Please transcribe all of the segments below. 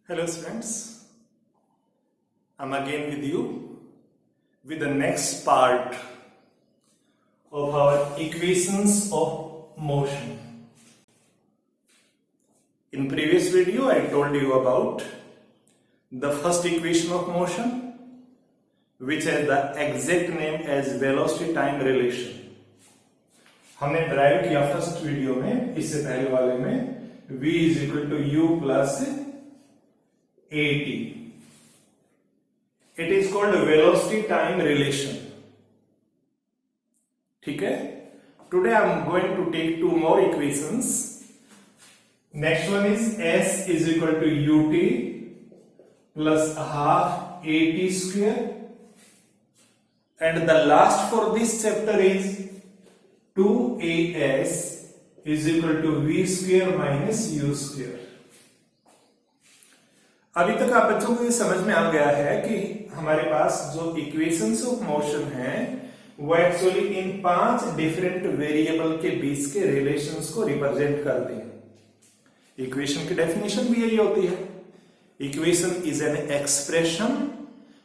Hello students, I'm again with you with the next part of our equations of motion. In previous video I told you about the first equation of motion which has the exact name as velocity time relation. हमने drive किया first video में, इससे पहले वाले में v is equal to u plus at. It is called velocity time relation. ठीक है? Today I am going to take two more equations. Next one is s is equal to ut plus half at square, and the last for this chapter is 2as is equal to v square minus u square. अभी तक आप बच्चों को ये समझ में आ गया है कि हमारे पास जो इक्वेशंस ऑफ मोशन है वो एक्चुअली इन 5 डिफरेंट वेरिएबल के बीच के रिलेशंस को रिप्रेजेंट करते हैं. इक्वेशन की डेफिनेशन भी यही होती है. Equation is an expression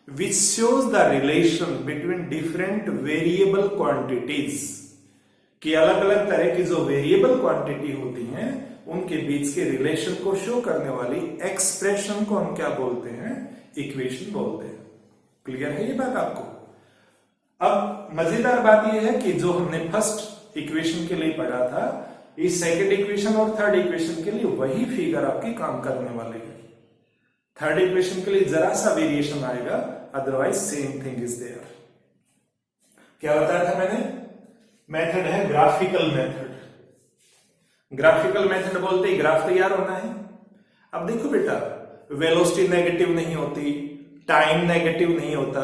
which shows the relation between different variable quantities. कि अलग अलग तरह की जो वेरिएबल क्वांटिटी होती हैं उनके बीच के रिलेशन को शो करने वाली एक्सप्रेशन को हम क्या बोलते हैं? इक्वेशन बोलते हैं. क्लियर है ये बात आपको? अब मजेदार बात यह है कि जो हमने फर्स्ट इक्वेशन के लिए पढ़ा था, इस सेकंड इक्वेशन और थर्ड इक्वेशन के लिए वही फिगर आपकी काम करने वाली है. थर्ड इक्वेशन के लिए जरा सा वेरिएशन आएगा, otherwise same thing is there. क्या बताया था मैंने? मेथड है ग्राफिकल मेथड. ग्राफिकल मेथड बोलते ही ग्राफ तैयार होना है. अब देखो बेटा, वेलोसिटी नेगेटिव नहीं होती, टाइम नेगेटिव नहीं होता,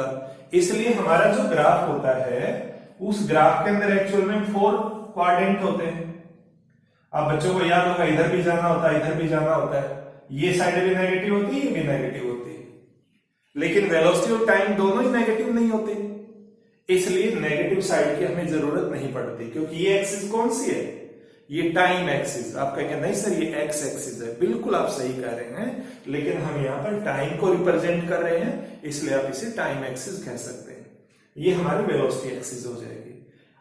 इसलिए हमारा जो ग्राफ होता है उस ग्राफ के अंदर एक्चुअल में 4 क्वाड्रेंट होते हैं. अब बच्चों को याद होगा, इधर भी जाना होता है, इधर भी जाना होता है. ये साइड भी नेगेटिव होती है, ये भी नेगेटिव होती है. लेकिन वेलोसिटी और टाइम दोनों ही नेगेटिव नहीं होते, इसलिए नेगेटिव साइड की हमें जरूरत नहीं पड़ती. क्योंकि ये एक्सिस कौन सी है? ये टाइम एक्सिस. आप कहेंगे नहीं सर ये एक्स एक्सिस है. बिल्कुल आप सही कह रहे हैं, लेकिन हम यहाँ पर टाइम को रिप्रेजेंट कर रहे हैं, इसलिए आप इसे टाइम एक्सिस कह सकते हैं. ये हमारी वेलोसिटी एक्सिस हो जाएगी.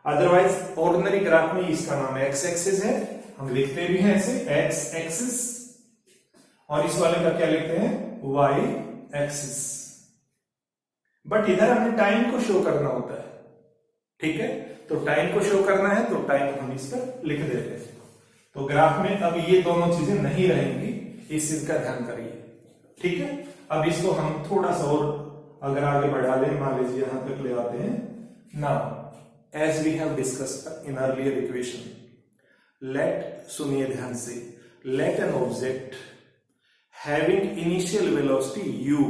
अदरवाइज ऑर्डिनरी ग्राफ में इसका नाम एक्स एक्सिस है, हम लिखते भी हैं ऐसे एक्स एक्सिस, और इस वाले का क्या लिखते हैं? Y axis. बट इधर हमें टाइम को शो करना होता है. ठीक है, तो टाइम को शो करना है तो टाइम हम इस पर लिख देते हैं. तो ग्राफ में अब ये दोनों चीजें नहीं रहेंगी, इस चीज का ध्यान करिए. ठीक है, अब इसको हम थोड़ा सा और अगर आगे बढ़ा लें, मान लीजिए यहां तक ले आते हैं. Now as we have discussed in earlier equation, let, सुनिए ध्यान से, let an object having initial velocity u,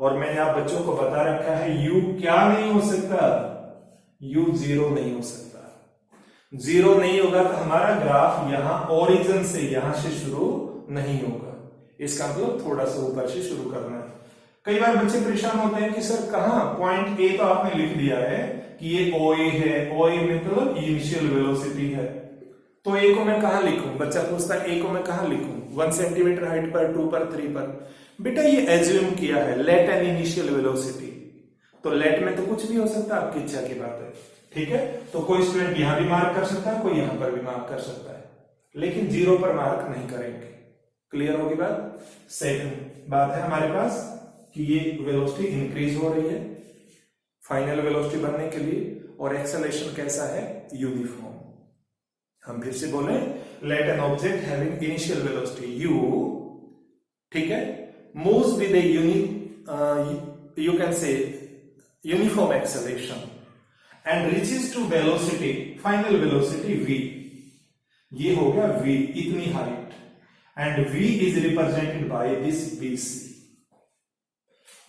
और मैंने आप बच्चों को बता रखा है u क्या नहीं हो सकता? u 0 नहीं हो सकता. 0 नहीं होगा तो हमारा ग्राफ यहां ओरिजिन से, यहां से शुरू नहीं होगा. इसका मतलब थोड़ा सा ऊपर से शुरू करना है. कई बार बच्चे परेशान होते हैं कि सर कहां पॉइंट ए तो आपने लिख दिया है कि ये OA है, OA मतलब इनिशियल वेलोसिटी है, तो ए को मैं कहां लिखूं? बच्चा पूछता है ए को मैं कहां लिखूं? 1 सेंटीमीटर हाइट पर, 2 पर, 3 पर. बेटा ये एज्यूम किया है लेट एन इनिशियल वेलोसिटी, तो लेट में तो कुछ भी हो सकता है, आपकी इच्छा की बात है. ठीक है, तो कोई स्टूडेंट यहां भी मार्क कर सकता है, कोई यहां पर भी मार्क कर सकता है, लेकिन 0 पर मार्क नहीं करेंगे. क्लियर होगी बात? सेकंड बात है हमारे पास कि ये वेलोसिटी इंक्रीज हो रही है फाइनल वेलोसिटी बनने के लिए, और एक्सेलरेशन कैसा है? यूनिफॉर्म. हम फिर से बोले, let an object having initial velocity u, ठीक है, moves with a you can say uniform acceleration and reaches to velocity, final velocity v. ये हो गया v, इतनी height, and v is represented by this bc.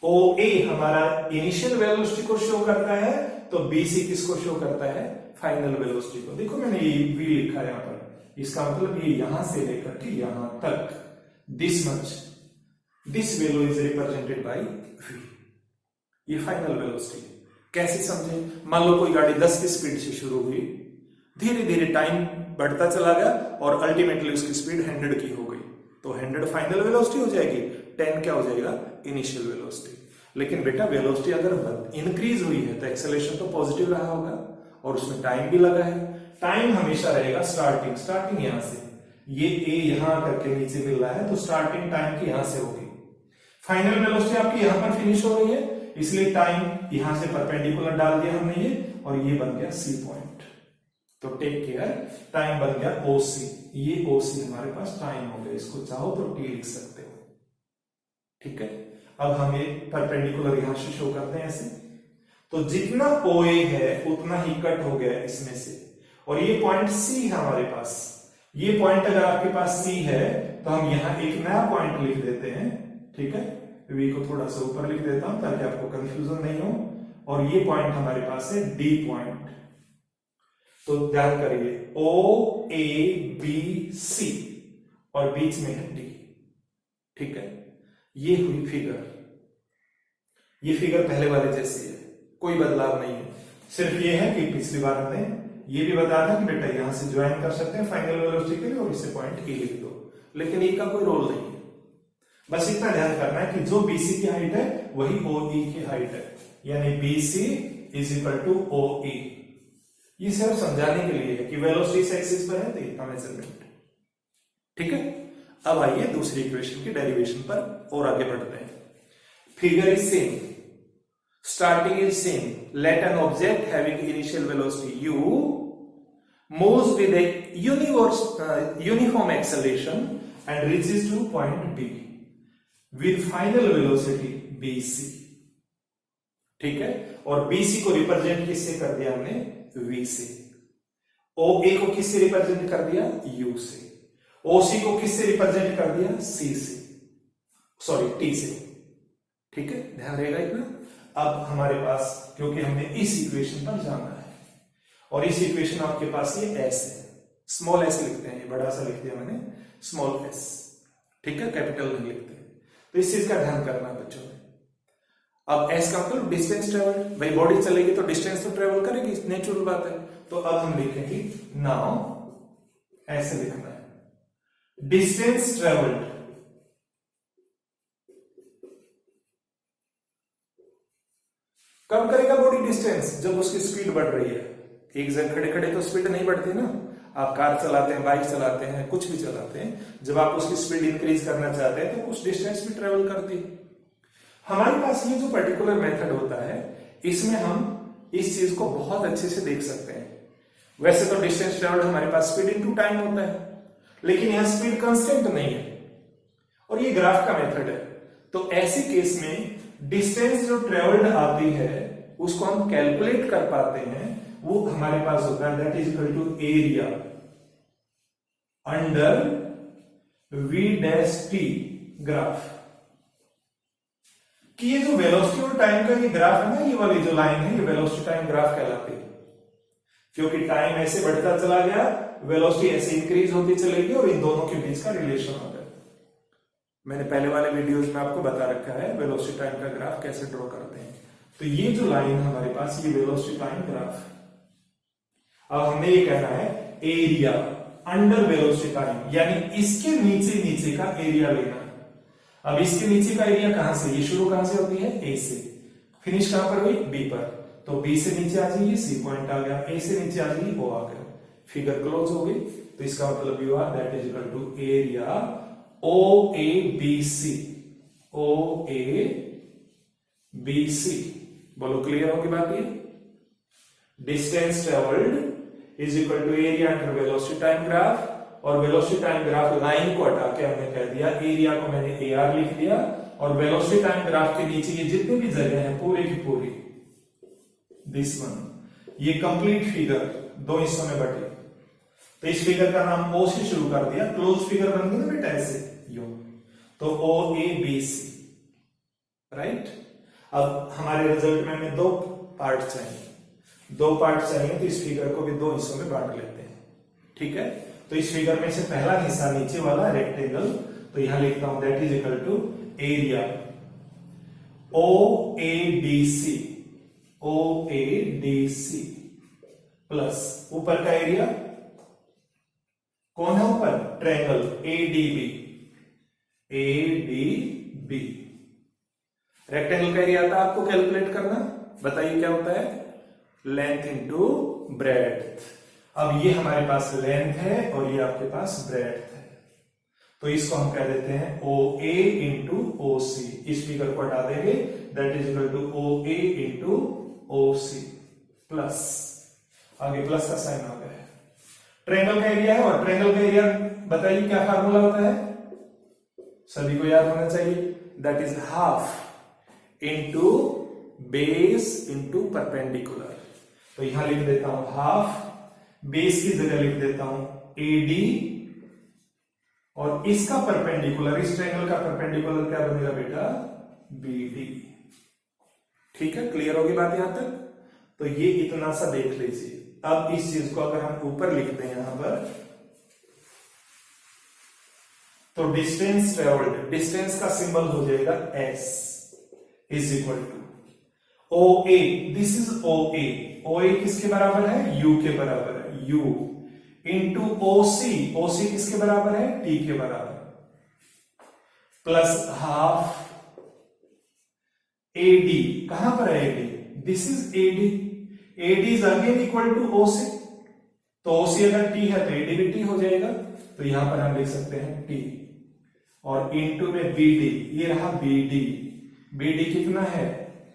OA हमारा initial velocity को show करता है, तो BC किसको शो करता है? फाइनल वेलोसिटी को. देखो मैंने ये v लिखा है यहां पर, इसका मतलब ये यहां से लेकर के यहां तक, this much, this value is represented by v. ये फाइनल वेलोसिटी. कैसे समझे? मान लो कोई गाड़ी 10 की स्पीड से शुरू हुई, धीरे धीरे टाइम बढ़ता चला गया और अल्टीमेटली उसकी स्पीड 100 की हो गई. तो 100 फाइनल वेलोसिटी हो जाएगी, 10 क्या हो जाएगा, इनिशियल वेलोसिटी। लेकिन बेटा वेलोसिटी अगर इंक्रीज हुई है तो एक्सेलरेशन तो पॉजिटिव रहा होगा और उसमें टाइम भी लगा है। टाइम हमेशा रहेगा स्टार्टिंग यहां से, ये ए यहां करके नीचे मिल रहा है तो स्टार्टिंग टाइम की यहां से होगी, फाइनल वेलोसिटी आपकी यहां पर फिनिश हो रही है, इसलिए टाइम यहां से परपेंडिकुलर डाल दिया हमने ये, और ये बन गया सी पॉइंट। तो टेक केयर, टाइम बन गया ओसी, ये ओसी हमारे पास टाइम हो गया, इसको चाहो तो टी लिख सकते हो, ठीक है। अब हम ये परपेंडिकुलर यहां से शो करते हैं ऐसे, तो जितना OA है उतना ही कट हो गया इसमें से, और ये पॉइंट सी है हमारे पास। ये पॉइंट अगर आपके पास सी है तो हम यहां एक नया पॉइंट लिख देते हैं, ठीक है। वी को थोड़ा सा ऊपर लिख देता हूं ताकि आपको कंफ्यूजन नहीं हो, और ये पॉइंट हमारे पास है डी पॉइंट। तो ध्यान करिए OABC और बीच में है डी, ठीक है। ये हुई फिगर, ये फिगर पहले वाले जैसी है, कोई बदलाव नहीं है। सिर्फ ये है कि पिछली बार हमने ये भी बताया था कि बेटा यहां से ज्वाइन कर सकते हैं फाइनल वेलोसिटी के लिए और इससे पॉइंट ए लिख दो, लेकिन ए का कोई रोल नहीं है। बस इतना ध्यान करना है कि जो BC की हाइट है वही OE की हाइट है, यानी BC is equal to OE। ये सिर्फ समझाने के लिए है कि वेलोसिटी इस एक्सिस पर है तो इतना मेजरमेंट, ठीक है। अब आइए दूसरी इक्वेशन की डेरिवेशन पर और आगे बढ़ते हैं। Figure is same, starting is same. Let an object having initial velocity u moves with a uniform acceleration and reaches to point B with final velocity bc, ठीक है। और bc को रिप्रेजेंट किससे कर दिया हमने, v से। oa को किससे रिप्रेजेंट कर दिया, u से। oc को किससे रिप्रेजेंट कर दिया, c से, सॉरी t से, ठीक है। ध्यान रहेगा इतना। अब हमारे पास, क्योंकि हमने इस इक्वेशन पर जाना है और इस इक्वेशन आपके पास ये s है, स्मॉल s लिखते हैं, ये बड़ा सा लिख दिया मैंने स्मॉल s, ठीक है, कैपिटल नहीं लिखते। तो इस चीज का ध्यान करना बच्चों ने। अब s का मतलब डिस्टेंस ट्रेवल, भाई बॉडी चलेगी तो डिस्टेंस तो ट्रेवल करेगी, नेचुरल बात है। तो अब हम लिखेंगे नाउ, ऐसे लिखना है डिस्टेंस ट्रेवल्ड, कम करेगा बॉडी डिस्टेंस जब उसकी स्पीड बढ़ रही है। एक जगह खड़े खड़े तो स्पीड नहीं बढ़ती ना, आप कार चलाते हैं, बाइक चलाते हैं, कुछ भी चलाते हैं, जब आप उसकी स्पीड इंक्रीज करना चाहते हैं तो कुछ डिस्टेंस भी ट्रेवल करती है। हमारे पास ये जो पर्टिकुलर मेथड होता है, इसमें हम इस चीज को बहुत अच्छे से देख सकते हैं। वैसे तो डिस्टेंस ट्रेवल्ड हमारे पास स्पीड इनटू टाइम होता है, लेकिन यहां स्पीड कांस्टेंट नहीं है और ये ग्राफ का मेथड है। तो ऐसे केस में डिस्टेंस जो ट्रेवल्ड आती है उसको हम कैलकुलेट कर पाते हैं, वो हमारे पास होता है that is equal to area under v' t graph. कि ये जो वेलोसिटी और टाइम का ये ग्राफ है ना, ये वाली जो लाइन है, ये वेलोसिटी टाइम ग्राफ कहलाती है, क्योंकि टाइम ऐसे बढ़ता चला गया, वेलोसिटी ऐसे इंक्रीज होती चलेगी और इन दोनों के बीच का रिलेशन होता है। मैंने पहले वाले वीडियोस में आपको बता रखा है वेलोसिटी टाइम का ग्राफ कैसे ड्रॉ करते हैं। तो ये जो लाइन है हमारे पास, ये वेलोसिटी टाइम ग्राफ। अब हमें ये कहना है एरिया अंडर वेलोसिटी टाइम, यानी इसके नीचे नीचे का एरिया लेना है। अब इसके नीचे का एरिया कहां से, ये शुरू कहां से होती है, ए से, फिनिश कहां पर हुई, बी पर। तो बी से नीचे आ जाइए, सी पॉइंट आ गया, ए से नीचे आ जाइए, ओ आ गया, फिगर क्लोज हो गई। तो इसका मतलब you are that is equal to area OABC, OABC, बोलो क्लियर होगी बात ये। Distance travelled is equal to area under velocity time graph, और वेलोसिटी टाइम ग्राफ लाइन को हटा के हमने कह दिया, एरिया को मैंने AR लिख दिया, और वेलोसिटी टाइम ग्राफ के नीचे ये जितनी भी जगह है पूरी की पूरी, दिस वन, ये कंप्लीट फिगर दो हिस्सों में बटी। तो इस फिगर का नाम O से शुरू कर दिया, क्लोज फिगर बन गई ना बेटा ऐसे, यो। तो OABC, राइट। अब हमारे रिजल्ट में हमें दो पार्ट चाहिए, तो इस फिगर को भी दो हिस्सों में बांट लेते हैं, ठीक है। तो इस फिगर में से पहला हिस्सा नीचे वाला रेक्टेंगल, तो यहां लिखता हूं that is equal to area OADC plus ऊपर का एरिया, कौन है ऊपर, ट्रायंगल ADB, ADB। रेक्टेंगल का एरिया आता है आपको कैलकुलेट करना, बताइए क्या होता है, लेंथ इंटू ब्रेड्थ। अब ये हमारे पास लेंथ है और ये आपके पास ब्रेड्थ है, तो इसको हम कह देते हैं OA इंटू OC। इस फिगर को हटा देंगे, that is equal to OA into OC plus, आगे प्लस का साइन आ गया है। ट्रायंगल का एरिया है, और ट्रायंगल का एरिया बताइए क्या फार्मूला होता है, सभी को याद होना चाहिए, that is half into base into perpendicular. तो यहां लिख देता हूं हाफ, बेस की जगह लिख देता हूं AD, और इसका परपेंडिकुलर, इस ट्रायंगल का परपेंडिकुलर क्या बनेगा बेटा, BD। ठीक है, क्लियर होगी बात यहां तक। तो ये इतना सा देख लीजिए। अब इस चीज को अगर हम ऊपर लिख दें यहां पर, तो डिस्टेंस ट्रेवल्ड, डिस्टेंस का सिंबल हो जाएगा S is equal to OA, this is OA। OA किसके बराबर है, U के बराबर है, U इंटू OC, OC किसके बराबर है, T के बराबर, प्लस हाफ AD, कहां पर है AD, this is AD, AD is again equal to OC, तो OC अगर T है तो AD भी T हो जाएगा, तो यहां पर हम लिख सकते हैं T, और इंटू में BD, ये रहा BD, BD कितना है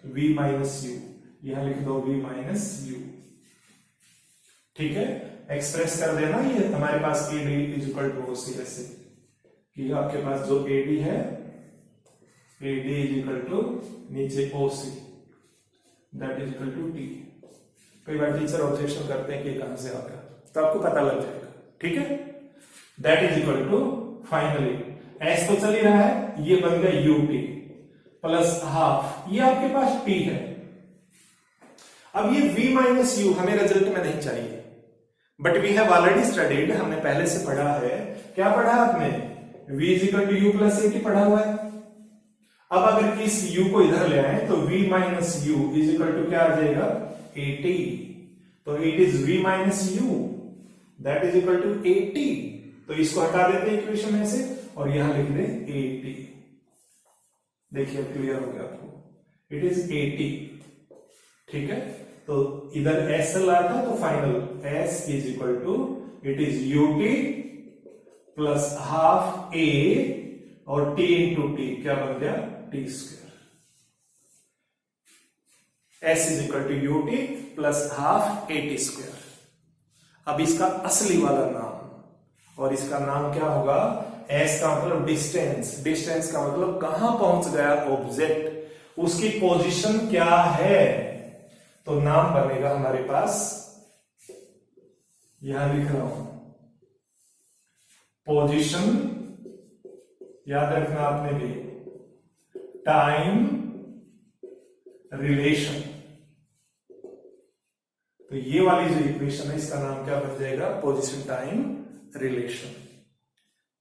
V माइनस U, यहां लिख दो V माइनस U। ठीक है, एक्सप्रेस कर देना, ये हमारे पास AD is equal to OC, ऐसे कि आपके पास जो AD है, AD इज इक्वल टू नीचे OC, that is equal to T। कई बार टीचर ऑब्जेक्शन करते हैं कि कहां से आ गया, तो आपको पता लग जाएगा। ठीक है, that is equal to, finally S तो चल ही रहा है, ये बन गया UT प्लस हाफ, ये आपके पास T है। अब ये V माइनस U हमें रिजल्ट में नहीं चाहिए, but we have already studied, हमने पहले से पढ़ा है। क्या पढ़ा आपने, V is equal to U plus AT पढ़ा हुआ है। अब अगर इस U को इधर ले आए तो V minus U is equal to क्या आ जाएगा, AT, तो it is V minus U, that is equal to AT। तो इसको हटा देते हैं इक्वेशन में से, और यहां लिख दें AT। देखिए क्लियर हो गया आपको, इट इज AT। ठीक है, तो इधर S चल रहा था, तो final S is equal to, it is UT plus half A और T इंटू T, क्या बन गया, T square. S is equal to UT plus half AT square. अब इसका असली वाला नाम, और इसका नाम क्या होगा, S का मतलब डिस्टेंस, डिस्टेंस का मतलब कहां पहुंच गया ऑब्जेक्ट, उसकी पोजीशन क्या है, तो नाम बनेगा हमारे पास, यहां लिख रहा हूं पोजीशन, याद रखना आपने भी, टाइम रिलेशन। तो ये वाली जो इक्वेशन है, इसका नाम क्या बन जाएगा, पोजीशन टाइम रिलेशन।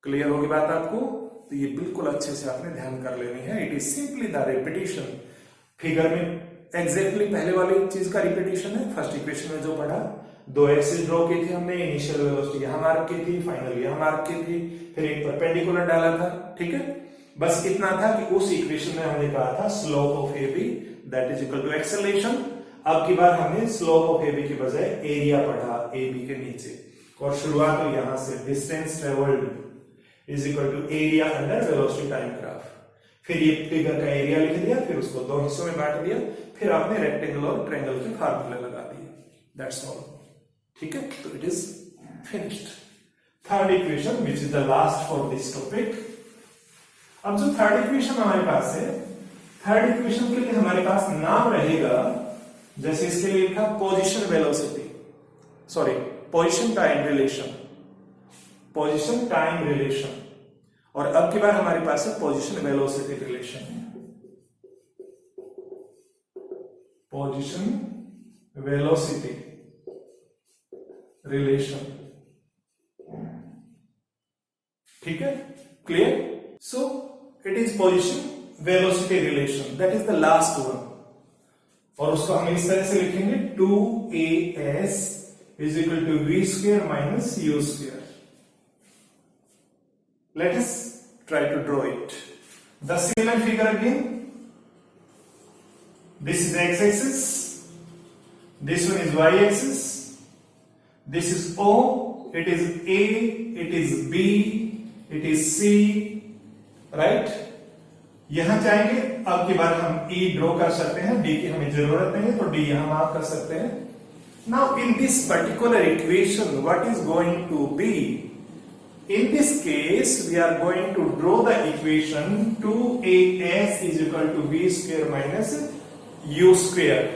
क्लियर होगी बात आपको, तो ये बिल्कुल अच्छे से आपने ध्यान कर लेनी है। It is simply the repetition, figure में एग्जैक्टली पहले वाली चीज का रिपीटिशन है। फर्स्ट इक्वेशन में जो पढ़ा, दो एक्सिस ड्रॉ की थी हमने, इनिशियल वेलोसिटी यहां मार्क की थी, फाइनल यहां मार्क की थी, फिर एक परपेंडिकुलर डाला था। ठीक है, बस इतना था कि उस इक्वेशन में हमने कहा था slope of AB that is equal to acceleration. अब की बार हमने स्लोप ऑफ AB की बजाय एरिया पढ़ा AB के नीचे, और शुरुआत हुई यहां से, distance travelled is equal to area under velocity time graph. फिर ये फिगर का एरिया लिख दिया, फिर उसको दो हिस्सों में बांट दिया, फिर आपने रेक्टेंगल और ट्रायंगल के फार्मूले लगा दिए, दैट्स ऑल। ठीक है, तो it is finished. Third equation which is the last for this topic. अब जो थर्ड इक्वेशन हमारे पास है, थर्ड इक्वेशन के लिए हमारे पास नाम रहेगा, जैसे इसके लिए लिखा position velocity, sorry position time relation, position time relation, और अब की बार हमारे पास है position velocity relation, position velocity relation. ठीक है, clear. So it is position velocity relation, that is the last one, और उसको हम इस तरह से लिखेंगे 2as is equal to v square minus u square. Let us try to draw it. The similar figure again. This is x-axis, this one is y-axis, this is O, it is A, it is B, it is C, right? यहां चाहेंगे अब की बार हम E draw कर सकते हैं, D की हमें जरूरत नहीं है तो D यहां मार्क कर सकते हैं. Now in this particular equation what is going to be? In this case we are going to draw the equation 2AS is equal to B square minus U square.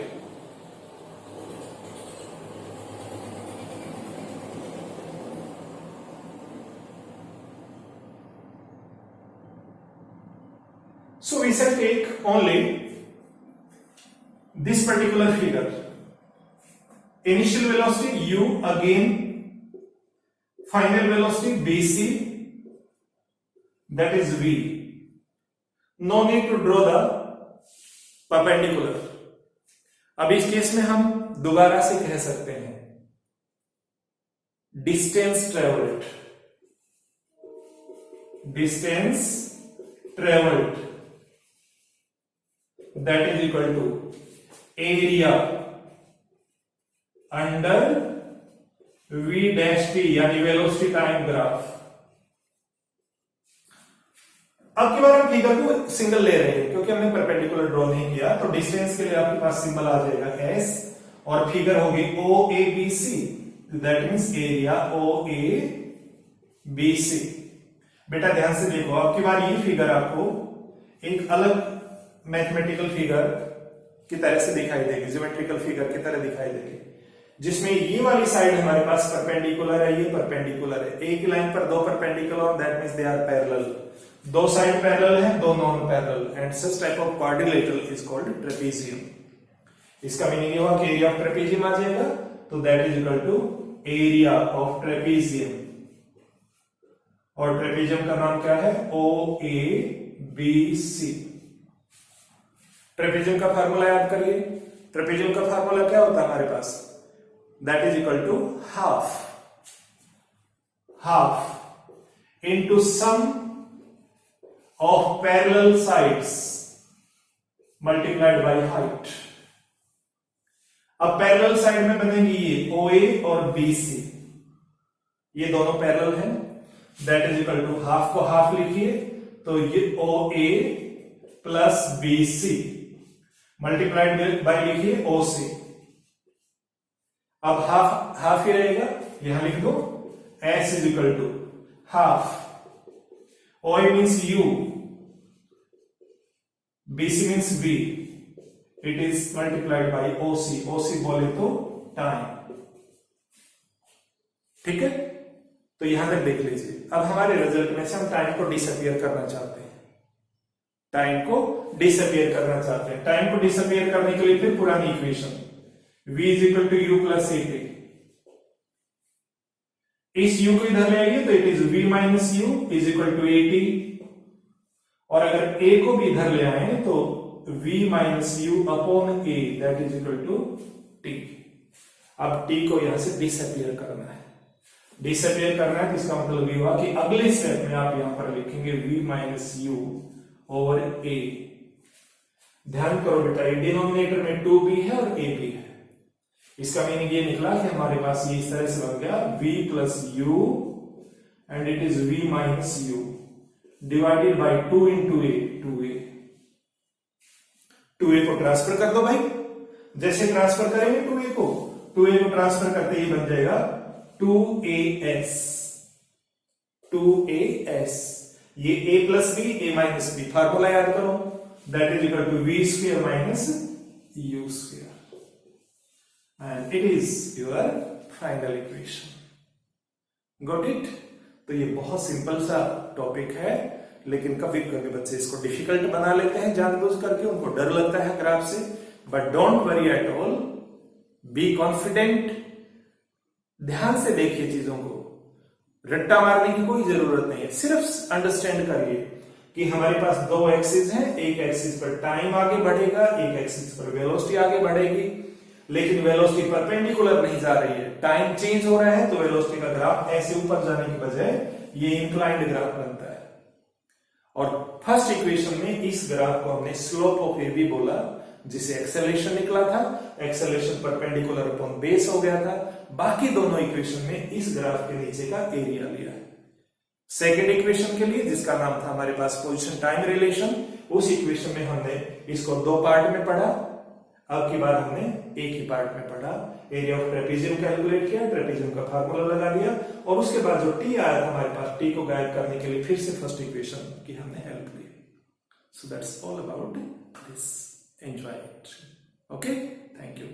So we shall take only this particular figure. Initial velocity U, again final velocity BC, that is V. No need to draw the perpendicular. अब इस case में हम दोबारा से कह सकते हैं distance travelled, distance travelled that is equal to area under v dash t यानी वेलोसिटी टाइम ग्राफ. अब की बार हम फिगर को सिंगल ले रहे हैं क्योंकि हमने परपेंडिकुलर ड्रॉ नहीं किया, तो डिस्टेंस के लिए आपके पास सिंबल आ जाएगा s और फिगर होगी OABC, that means area OABC. बेटा ध्यान से देखो, अब की बार ये फिगर आपको एक अलग मैथमेटिकल फिगर की तरह से दिखाई देगी, ज्योमेट्रिकल फिगर की तरह दिखाई देगी, जिसमें ये वाली साइड हमारे पास परपेंडिकुलर है, ये परपेंडिकुलर है. एक लाइन पर दो perpendicular, that means they are parallel. दो साइड पैरेलल है, दो non parallel, and such type of quadrilateral is called trapezium. इसका मीनिंग ये हुआ कि एरिया ऑफ ट्रेपेजियम आ जाएगा, तो that is equal to area of trapezium. और ट्रेपेजियम का नाम क्या है? OABC. ट्रेपेजियम का फार्मूला याद करिए. ट्रेपेजियम का फार्मूला क्या होता है हमारे पास? That is equal to half into sum of parallel sides multiplied by height. अब पैरेलल साइड में बनेंगी ये OA और BC, ये दोनों पैरेलल हैं. That is equal to half को हाफ लिखिए तो ये OA plus BC multiplied by लिखिए OC. अब हाफ ही रहेगा, यहां लिख दो S is equal to half. OA means U, BC means B, it is multiplied by OC. OC बोले तो टाइम. ठीक है, तो यहां तक देख लीजिए. अब हमारे रिजल्ट में से हम टाइम को डिसअपियर करना चाहते हैं. टाइम को डिसअपियर करना चाहते हैं. टाइम को डिसअपियर करने के लिए फिर पुरानी equation v is equal to u plus at. इस u को इधर ले आइए तो it is v minus u is equal to at. और अगर a को भी इधर ले आए तो v minus u upon a, that is equal to t. अब t को यहां से डिसअपियर करना है. डिसअपियर करना है तो इसका मतलब ये हुआ कि अगले स्टेप में आप यहां पर लिखेंगे v minus u over a. ध्यान करो बेटा, ये डिनोमिनेटर में 2b है और a भी है. इसका मीनिंग ये निकला कि हमारे पास ये इस तरह से बन गया v plus u and it is v minus u divided by 2 into a. 2a को ट्रांसफर कर दो भाई. जैसे ट्रांसफर करेंगे 2a को ट्रांसफर करते ही बन जाएगा 2as. ये a plus b, a minus b, formula याद करो. That is equal to v square minus u square, and it is your final equation. Got it? तो ये बहुत सिंपल सा टॉपिक है, लेकिन कभी कभी बच्चे इसको डिफिकल्ट बना लेते हैं जानबूझ करके. उनको डर लगता है ग्राफ से, but don't worry at all, be confident. ध्यान से देखिए चीजों को, रट्टा मारने की कोई जरूरत नहीं है. सिर्फ अंडरस्टैंड करिए कि हमारे पास दो एक्सिस हैं. एक एक्सिस पर टाइम आगे बढ़ेगा, एक एक्सिस पर वेलोसिटी आगे बढ़ेगी, लेकिन वेलोसिटी परपेंडिकुलर नहीं जा रही है. टाइम चेंज हो रहा है तो वेलोसिटी का ग्राफ ऐसे ऊपर जाने की बजाय ये इंक्लाइंड ग्राफ बनता है. और फर्स्ट इक्वेशन में इस ग्राफ को हमने स्लोप ऑफ ए बी बोला, जिसे एक्सेलरेशन निकला था, एक्सेलरेशन परपेंडिकुलर अपॉन बेस हो गया था। बाकी दोनों इक्वेशन में इस ग्राफ के नीचे का एरिया लिया है। सेकेंड इक्वेशन के लिए, जिसका नाम था हमारे पास पोजीशन टाइम रिलेशन, उस इक्वेशन में हमने इसको दो पार्ट में पढ़ा, अब की बार हमने एक ही पार्ट में पढ़ा। एरिया ऑफ ट्रेपेजियम कैलकुलेट किया, ट्रेपेजियम का फार्मूला लगा दिया, और उसके बाद जो टी आया था हमारे पास, टी को गायब करने के लिए फिर से फर्स्ट इक्वेशन की हमने हेल्प ली। So that's all about this, enjoy it. Okay, thank you.